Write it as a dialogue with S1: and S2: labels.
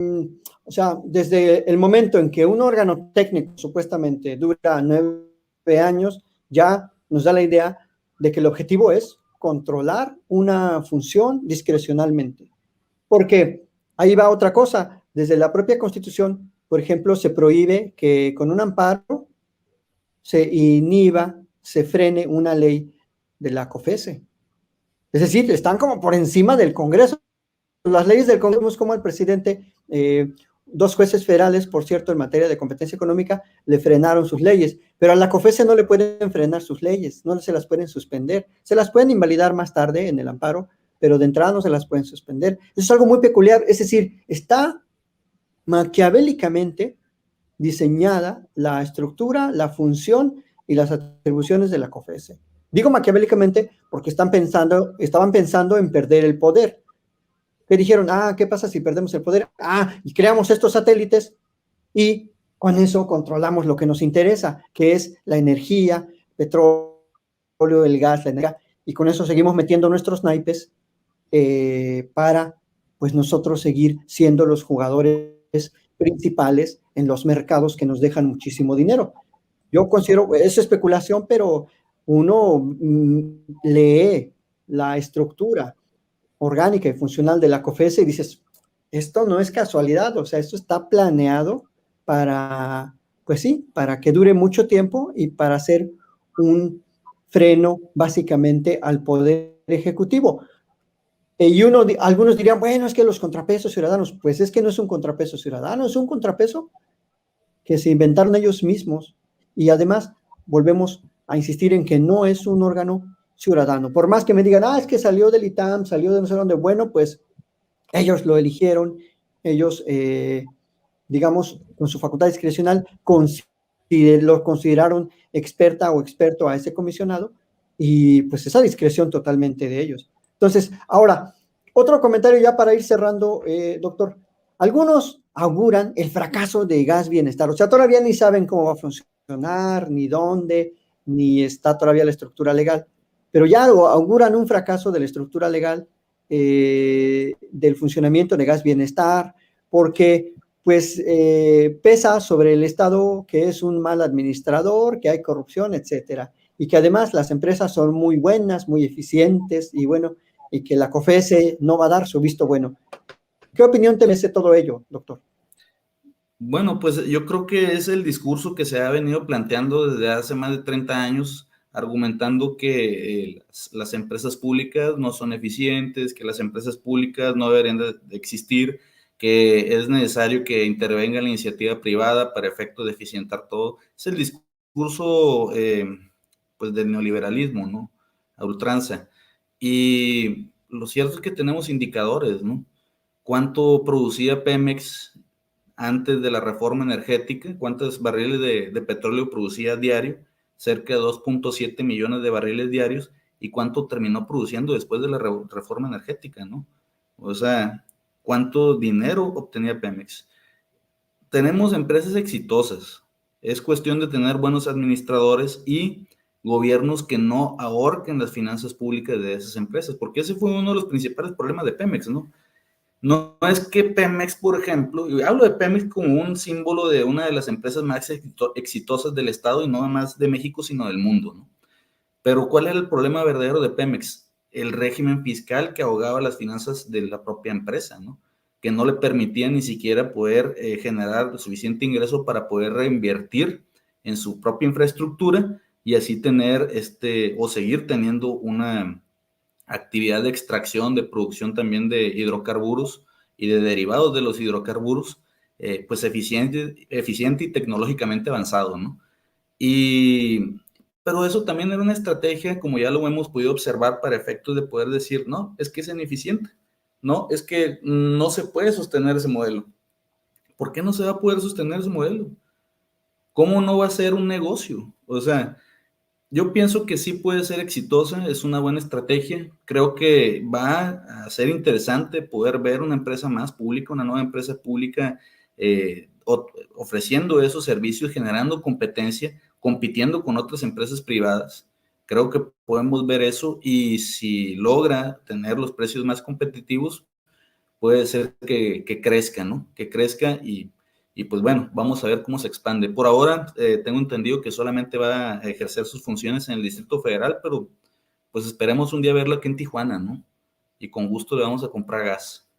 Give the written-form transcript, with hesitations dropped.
S1: o sea, desde el momento en que un órgano técnico supuestamente dura 9 años, ya nos da la idea de que el objetivo es controlar una función discrecionalmente. Porque ahí va otra cosa. Desde la propia Constitución, por ejemplo, se prohíbe que con un amparo se inhiba, se frene una ley de la COFESE. Es decir, están como por encima del Congreso. Las leyes del Congreso, es como el presidente, dos jueces federales, por cierto, en materia de competencia económica, le frenaron sus leyes, pero a la COFESE no le pueden frenar sus leyes, no se las pueden suspender, se las pueden invalidar más tarde en el amparo, pero de entrada no se las pueden suspender. Eso es algo muy peculiar, es decir, está maquiavélicamente diseñada la estructura, la función y las atribuciones de la COFESE. Digo maquiavélicamente porque estaban pensando en perder el poder. Que dijeron, ¿qué pasa si perdemos el poder? Y creamos estos satélites y con eso controlamos lo que nos interesa, que es la energía, petróleo, el gas, la energía, y con eso seguimos metiendo nuestros naipes para, pues, nosotros seguir siendo los jugadores principales en los mercados que nos dejan muchísimo dinero. Yo considero, es especulación, pero uno lee la estructura orgánica y funcional de la COFESE y dices, esto no es casualidad, o sea, esto está planeado para, pues sí, para que dure mucho tiempo y para hacer un freno básicamente al poder ejecutivo. Y algunos dirían, bueno, es que los contrapesos ciudadanos, pues es que no es un contrapeso ciudadano, es un contrapeso que se inventaron ellos mismos. Y además, volvemos a insistir en que no es un órgano ciudadano. Por más que me digan, es que salió del ITAM, salió de no sé dónde, bueno, pues ellos lo eligieron, ellos, digamos, con su facultad discrecional, lo consideraron experta o experto a ese comisionado, y pues esa discreción totalmente de ellos. Entonces, ahora, otro comentario ya para ir cerrando, doctor. Algunos auguran el fracaso de Gas Bienestar, o sea, todavía ni saben cómo va a funcionar, ni dónde, ni está todavía la estructura legal, pero ya auguran un fracaso de la estructura legal, del funcionamiento de Gas Bienestar, porque pues pesa sobre el Estado que es un mal administrador, que hay corrupción, etcétera, y que además las empresas son muy buenas, muy eficientes, y bueno, y que la COFESE no va a dar su visto bueno. ¿Qué opinión te merece todo ello, doctor?
S2: Bueno, pues yo creo que es el discurso que se ha venido planteando desde hace más de 30 años, argumentando que las empresas públicas no son eficientes, que las empresas públicas no deberían de existir, que es necesario que intervenga la iniciativa privada para efecto de eficientar todo. Es el discurso pues del neoliberalismo, ¿no? A ultranza. Y lo cierto es que tenemos indicadores, ¿no? ¿Cuánto producía Pemex antes de la reforma energética? ¿Cuántos barriles de petróleo producía diario? Cerca de 2.7 millones de barriles diarios. ¿Y cuánto terminó produciendo después de la reforma energética, no? O sea, ¿cuánto dinero obtenía Pemex? Tenemos empresas exitosas. Es cuestión de tener buenos administradores y gobiernos que no ahorquen las finanzas públicas de esas empresas, porque ese fue uno de los principales problemas de Pemex, ¿no? No es que Pemex, por ejemplo, y hablo de Pemex como un símbolo de una de las empresas más exitosas del Estado y no más de México, sino del mundo, ¿no? Pero ¿cuál era el problema verdadero de Pemex? El régimen fiscal que ahogaba las finanzas de la propia empresa, ¿no? Que no le permitía ni siquiera poder generar suficiente ingreso para poder reinvertir en su propia infraestructura y así tener o seguir teniendo una actividad de extracción, de producción también de hidrocarburos y de derivados de los hidrocarburos, pues eficiente y tecnológicamente avanzado, ¿no? Pero eso también era una estrategia, como ya lo hemos podido observar, para efectos de poder decir, no, es que es ineficiente, no, es que no se puede sostener ese modelo. ¿Por qué no se va a poder sostener ese modelo? ¿Cómo no va a ser un negocio? O sea, yo pienso que sí puede ser exitosa, es una buena estrategia. Creo que va a ser interesante poder ver una empresa más pública, una nueva empresa pública ofreciendo esos servicios, generando competencia, compitiendo con otras empresas privadas. Creo que podemos ver eso y si logra tener los precios más competitivos, puede ser que crezca, ¿no? Que crezca y pues bueno, vamos a ver cómo se expande. Por ahora tengo entendido que solamente va a ejercer sus funciones en el Distrito Federal, pero pues esperemos un día verlo aquí en Tijuana, ¿no? Y con gusto le vamos a comprar gas.